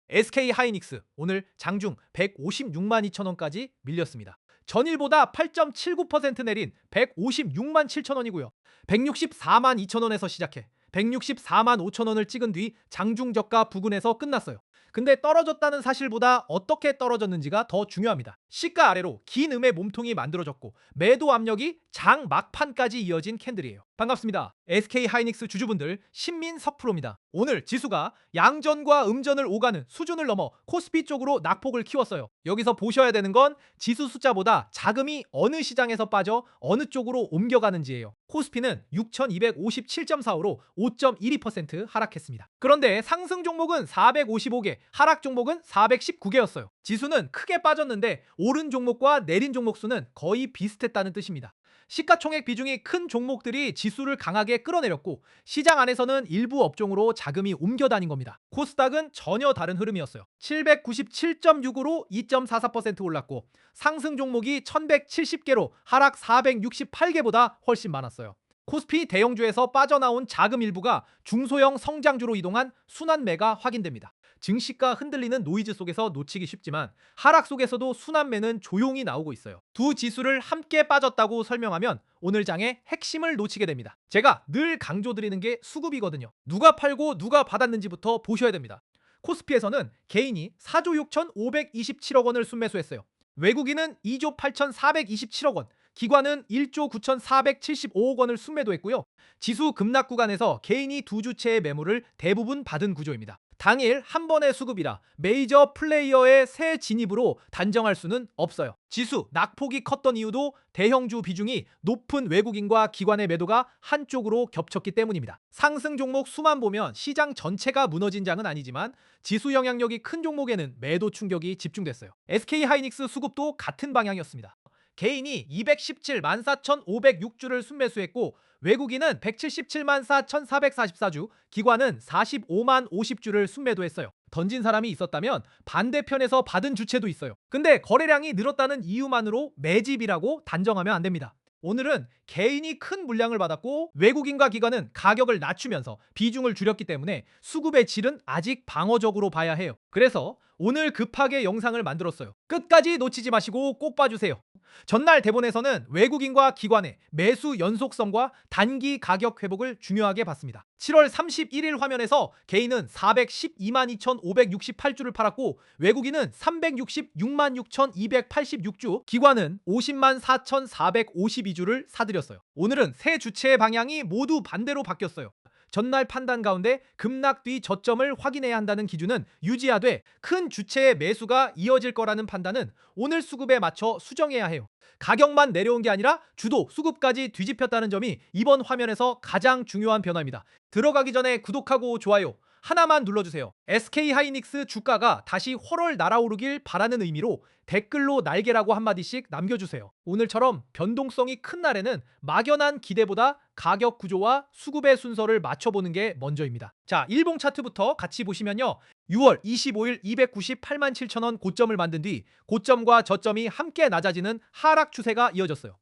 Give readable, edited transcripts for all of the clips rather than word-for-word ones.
SK하이닉스 오늘 장중 156만 2천 원까지 밀렸습니다. 전일보다 8.79% 내린 156만 7천 원이고요. 164만 2천 원에서 시작해 164만 5천 원을 찍은 뒤 장중 저가 부근에서 끝났어요. 근데 떨어졌다는 사실보다 어떻게 떨어졌는지가 더 중요합니다. 시가 아래로 긴 음의 몸통이 만들어졌고 매도 압력이 장 막판까지 이어진 캔들이에요. 반갑습니다. SK하이닉스 주주분들 신민석 프로입니다. 오늘 지수가 양전과 음전을 오가는 수준을 넘어 코스피 쪽으로 낙폭을 키웠어요. 여기서 보셔야 되는 건 지수 숫자보다 자금이 어느 시장에서 빠져 어느 쪽으로 옮겨가는지예요. 코스피는 6257.45로 5.12% 하락했습니다. 그런데 상승 종목은 455개, 하락 종목은 419개였어요. 지수는 크게 빠졌는데 오른 종목과 내린 종목 수는 거의 비슷했다는 뜻입니다. 시가총액 비중이 큰 종목들이 지수를 강하게 끌어내렸고 시장 안에서는 일부 업종으로 자금이 옮겨 다닌 겁니다. 코스닥은 전혀 다른 흐름이었어요. 797.6으로 2.44% 올랐고 상승 종목이 1170개로 하락 468개보다 훨씬 많았어요. 코스피 대형주에서 빠져나온 자금 일부가 중소형 성장주로 이동한 순환매가 확인됩니다. 증시가 흔들리는 노이즈 속에서 놓치기 쉽지만 하락 속에서도 순환매는 조용히 나오고 있어요. 두 지수를 함께 빠졌다고 설명하면 오늘 장의 핵심을 놓치게 됩니다. 제가 늘 강조드리는 게 수급이거든요. 누가 팔고 누가 받았는지부터 보셔야 됩니다. 코스피에서는 개인이 4조 6,527억 원을 순매수했어요. 외국인은 2조 8,427억 원, 기관은 1조 9,475억 원을 순매도했고요. 지수 급락 구간에서 개인이 두 주체의 매물을 대부분 받은 구조입니다. 당일 한 번의 수급이라 메이저 플레이어의 새 진입으로 단정할 수는 없어요. 지수 낙폭이 컸던 이유도 대형주 비중이 높은 외국인과 기관의 매도가 한쪽으로 겹쳤기 때문입니다. 상승 종목 수만 보면 시장 전체가 무너진 장은 아니지만 지수 영향력이 큰 종목에는 매도 충격이 집중됐어요. SK하이닉스 수급도 같은 방향이었습니다. 개인이 217만 4,506주를 순매수했고 외국인은 177만 4,444주, 기관은 45만 50주를 순매도했어요. 던진 사람이 있었다면 반대편에서 받은 주체도 있어요. 근데 거래량이 늘었다는 이유만으로 매집이라고 단정하면 안 됩니다. 오늘은 개인이 큰 물량을 받았고 외국인과 기관은 가격을 낮추면서 비중을 줄였기 때문에 수급의 질은 아직 방어적으로 봐야 해요. 그래서 오늘 급하게 영상을 만들었어요. 끝까지 놓치지 마시고 꼭 봐주세요. 전날 대본에서는 외국인과 기관의 매수 연속성과 단기 가격 회복을 중요하게 봤습니다. 7월 31일 화면에서 개인은 412만 2,568주를 팔았고 외국인은 366만 6,286주, 기관은 50만 4,452주를 사들였어요. 오늘은 세 주체의 방향이 모두 반대로 바뀌었어요. 전날 판단 가운데 급락 뒤 저점을 확인해야 한다는 기준은 유지하되 큰 주체의 매수가 이어질 거라는 판단은 오늘 수급에 맞춰 수정해야 해요. 가격만 내려온 게 아니라 주도, 수급까지 뒤집혔다는 점이 이번 화면에서 가장 중요한 변화입니다. 들어가기 전에 구독하고 좋아요 하나만 눌러주세요. SK하이닉스 주가가 다시 훨훨 날아오르길 바라는 의미로 댓글로 날개라고 한마디씩 남겨주세요. 오늘처럼 변동성이 큰 날에는 막연한 기대보다 가격 구조와 수급의 순서를 맞춰보는 게 먼저입니다. 자, 일봉 차트부터 같이 보시면요. 6월 25일 298만 7천 원 고점을 만든 뒤 고점과 저점이 함께 낮아지는 하락 추세가 이어졌어요.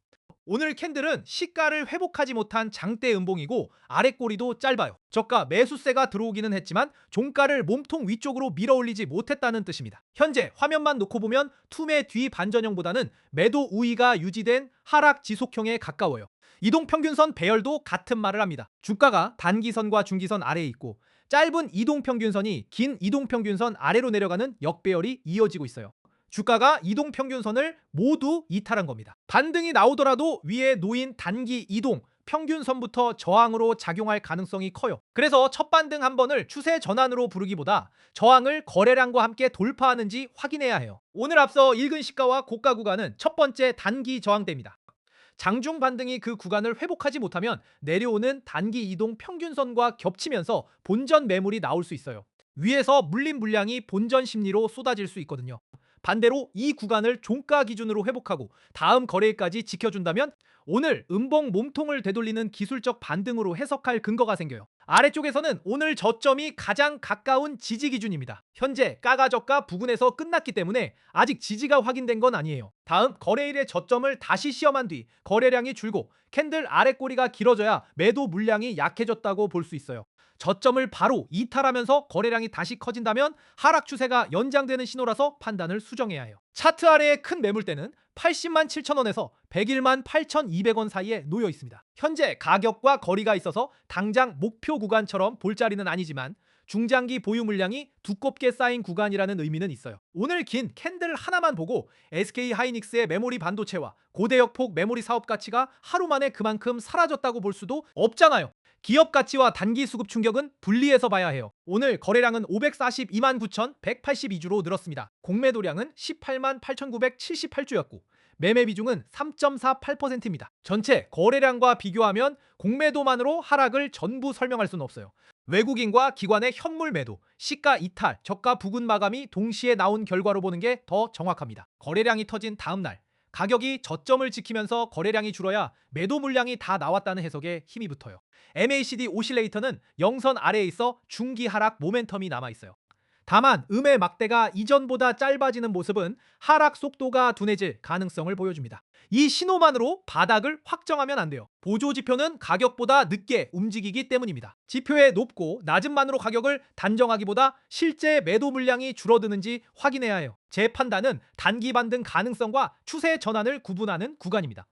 오늘 캔들은 시가를 회복하지 못한 장대 음봉이고 아랫꼬리도 짧아요. 저가 매수세가 들어오기는 했지만 종가를 몸통 위쪽으로 밀어올리지 못했다는 뜻입니다. 현재 화면만 놓고 보면 투매 뒤 반전형보다는 매도 우위가 유지된 하락 지속형에 가까워요. 이동평균선 배열도 같은 말을 합니다. 주가가 단기선과 중기선 아래에 있고 짧은 이동평균선이 긴 이동평균선 아래로 내려가는 역배열이 이어지고 있어요. 주가가 이동평균선을 모두 이탈한 겁니다. 반등이 나오더라도 위에 놓인 단기 이동 평균선부터 저항으로 작용할 가능성이 커요. 그래서 첫 반등 한 번을 추세 전환으로 부르기보다 저항을 거래량과 함께 돌파하는지 확인해야 해요. 오늘 앞서 읽은 시가와 고가 구간은 첫 번째 단기 저항대입니다. 장중 반등이 그 구간을 회복하지 못하면 내려오는 단기 이동 평균선과 겹치면서 본전 매물이 나올 수 있어요. 위에서 물린 물량이 본전 심리로 쏟아질 수 있거든요. 반대로 이 구간을 종가 기준으로 회복하고 다음 거래일까지 지켜준다면 오늘 음봉 몸통을 되돌리는 기술적 반등으로 해석할 근거가 생겨요. 아래쪽에서는 오늘 저점이 가장 가까운 지지 기준입니다. 현재 까가저가 부근에서 끝났기 때문에 아직 지지가 확인된 건 아니에요. 다음 거래일의 저점을 다시 시험한 뒤 거래량이 줄고 캔들 아랫꼬리가 길어져야 매도 물량이 약해졌다고 볼 수 있어요. 저점을 바로 이탈하면서 거래량이 다시 커진다면 하락 추세가 연장되는 신호라서 판단을 수정해야 해요. 차트 아래의 큰 매물대는 80만 7천 원에서 101만 8,200원 사이에 놓여 있습니다. 현재 가격과 거리가 있어서 당장 목표 구간처럼 볼 자리는 아니지만 중장기 보유 물량이 두껍게 쌓인 구간이라는 의미는 있어요. 오늘 긴 캔들 하나만 보고 SK 하이닉스의 메모리 반도체와 고대역폭 메모리 사업 가치가 하루 만에 그만큼 사라졌다고 볼 수도 없잖아요. 기업 가치와 단기 수급 충격은 분리해서 봐야 해요. 오늘 거래량은 542만 9,182주로 늘었습니다. 공매도량은 18만 8,978주였고 매매 비중은 3.48%입니다. 전체 거래량과 비교하면 공매도만으로 하락을 전부 설명할 수는 없어요. 외국인과 기관의 현물 매도, 시가 이탈, 저가 부근 마감이 동시에 나온 결과로 보는 게 더 정확합니다. 거래량이 터진 다음 날 가격이 저점을 지키면서 거래량이 줄어야 매도 물량이 다 나왔다는 해석에 힘이 붙어요. MACD 오실레이터는 영선 아래에 있어 중기 하락 모멘텀이 남아있어요. 다만 음의 막대가 이전보다 짧아지는 모습은 하락 속도가 둔해질 가능성을 보여줍니다. 이 신호만으로 바닥을 확정하면 안 돼요. 보조 지표는 가격보다 늦게 움직이기 때문입니다. 지표의 높고 낮음만으로 가격을 단정하기보다 실제 매도 물량이 줄어드는지 확인해야 해요. 제 판단은 단기 반등 가능성과 추세 전환을 구분하는 구간입니다.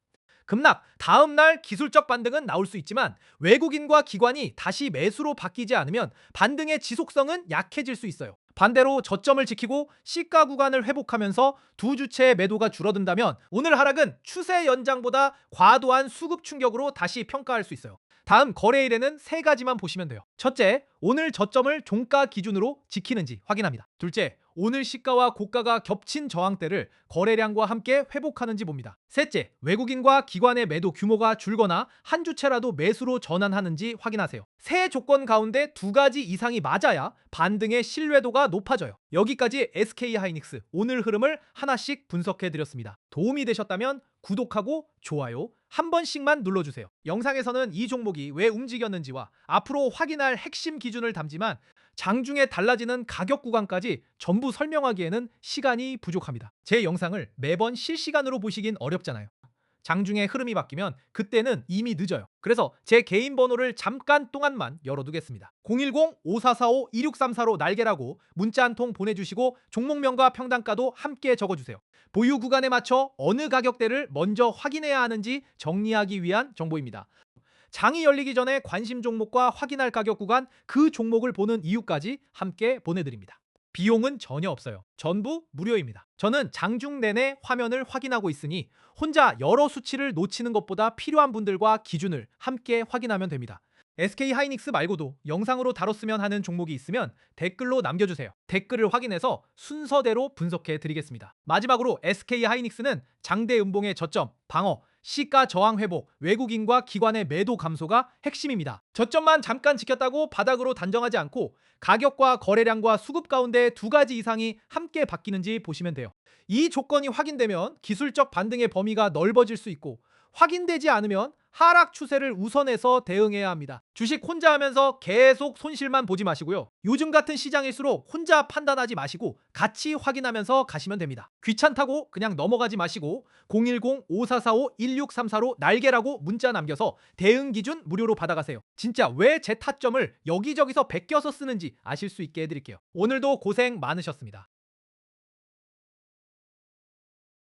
급락, 다음 날 기술적 반등은 나올 수 있지만 외국인과 기관이 다시 매수로 바뀌지 않으면 반등의 지속성은 약해질 수 있어요. 반대로 저점을 지키고 시가 구간을 회복하면서 두 주체의 매도가 줄어든다면 오늘 하락은 추세 연장보다 과도한 수급 충격으로 다시 평가할 수 있어요. 다음 거래일에는 세 가지만 보시면 돼요. 첫째, 오늘 저점을 종가 기준으로 지키는지 확인합니다. 둘째, 오늘 시가와 고가가 겹친 저항대를 거래량과 함께 회복하는지 봅니다. 셋째, 외국인과 기관의 매도 규모가 줄거나 한 주체라도 매수로 전환하는지 확인하세요. 세 조건 가운데 두 가지 이상이 맞아야 반등의 신뢰도가 높아져요. 여기까지 SK 하이닉스 오늘 흐름을 하나씩 분석해 드렸습니다. 도움이 되셨다면 구독하고 좋아요 한 번씩만 눌러주세요. 영상에서는 이 종목이 왜 움직였는지와 앞으로 확인할 핵심 기준을 담지만 장중에 달라지는 가격 구간까지 전부 설명하기에는 시간이 부족합니다. 제 영상을 매번 실시간으로 보시긴 어렵잖아요. 장중에 흐름이 바뀌면 그때는 이미 늦어요. 그래서 제 개인 번호를 잠깐 동안만 열어두겠습니다. 010-5445-2634로 날개라고 문자 한 통 보내주시고 종목명과 평단가도 함께 적어주세요. 보유 구간에 맞춰 어느 가격대를 먼저 확인해야 하는지 정리하기 위한 정보입니다. 장이 열리기 전에 관심 종목과 확인할 가격 구간, 그 종목을 보는 이유까지 함께 보내드립니다. 비용은 전혀 없어요. 전부 무료입니다. 저는 장중 내내 화면을 확인하고 있으니 혼자 여러 수치를 놓치는 것보다 필요한 분들과 기준을 함께 확인하면 됩니다. SK 하이닉스 말고도 영상으로 다뤘으면 하는 종목이 있으면 댓글로 남겨주세요. 댓글을 확인해서 순서대로 분석해 드리겠습니다. 마지막으로 SK 하이닉스는 장대 음봉의 저점, 방어, 시가 저항 회복, 외국인과 기관의 매도 감소가 핵심입니다. 저점만 잠깐 지켰다고 바닥으로 단정하지 않고 가격과 거래량과 수급 가운데 두 가지 이상이 함께 바뀌는지 보시면 돼요. 이 조건이 확인되면 기술적 반등의 범위가 넓어질 수 있고 확인되지 않으면 하락 추세를 우선해서 대응해야 합니다. 주식 혼자 하면서 계속 손실만 보지 마시고요. 요즘 같은 시장일수록 혼자 판단하지 마시고 같이 확인하면서 가시면 됩니다. 귀찮다고 그냥 넘어가지 마시고 010-5445-1634로 날개라고 문자 남겨서 대응 기준 무료로 받아가세요. 진짜 왜 제 타점을 여기저기서 베껴서 쓰는지 아실 수 있게 해드릴게요. 오늘도 고생 많으셨습니다.